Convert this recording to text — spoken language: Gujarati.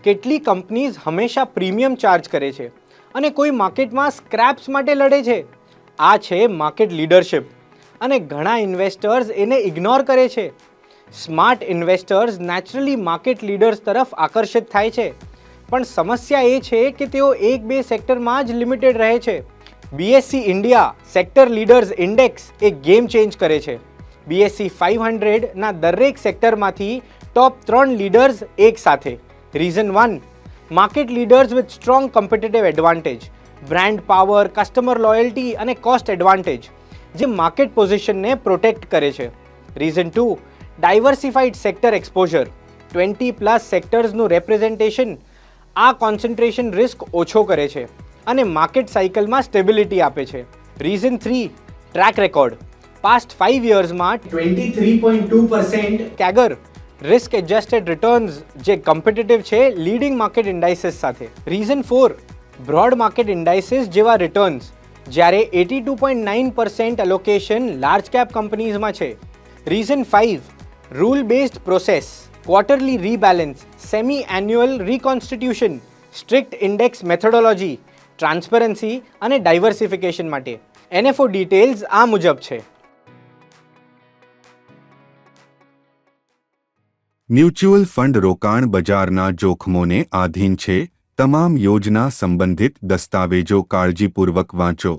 કેટલી કંપનીઝ હંમેશા પ્રીમિયમ ચાર્જ કરે છે અને કોઈ માર્કેટમાં સ્ક્રેપ્સ માટે લડે છે? આ છે માર્કેટ લીડરશિપ અને ઘણા ઇન્વેસ્ટર્સ એને ઇગ્નોર કરે છે. Smart investors naturally market leaders તરફ આકર્ષિત થાય છે, પણ સમસ્યા એ છે કે તેઓ એક બે સેક્ટરમાં જ લિમિટેડ રહે છે. BSE India sector leaders index એક ગેમ ચેન્જ કરે છે. BSE 500 ના દરેક સેક્ટરમાંથી ટોપ 3 લીડર્સ એક સાથે. Reason 1, market leaders with strong competitive advantage, brand power, customer loyalty અને કોસ્ટ એડવાન્ટેજ, જે માર્કેટ પોઝિશનને પ્રોટેક્ટ કરે છે. રીઝન 2, ડાયવર્સિફાઈડ સેક્ટર એક્સપોઝર, 20+ સેક્ટર્સનું રેપ્રેઝન્ટેશન આ કોન્સન્ટ્રેશન રિસ્ક ઓછો કરે છે અને માર્કેટ સાયકલમાં સ્ટેબિલિટી આપે છે. રીઝન 3, ટ્રેક રેકોર્ડ, પાસ્ટ 5 યર્સમાં 23.2% કેગર, રિસ્ક એડજસ્ટેડ રિટર્ન્સ જે કોમ્પિટિટિવ છે લીડિંગ માર્કેટ ઇન્ડાઇસીસ સાથે. રીઝન 4, બ્રોડ માર્કેટ ઇન્ડાઇસીસ જેવા રિટર્ન્સ, જ્યારે 82.9% એલોકેશન લાર્જ કેપ કંપનીઝમાં છે. Reason 5, rule based process, quarterly rebalance, semi annual reconstitution, strict index methodology, transparency અને ડાયવર્સિફિકેશન માટે. NFO ડિટેલ્સ આ મુજબ છે. મ્યુચ્યુઅલ ફંડ રોકાણ બજારના જોખમોને આધીન છે. તમામ યોજના સંબંધિત દસ્તાવેજો કાળજીપૂર્વક વાંચો.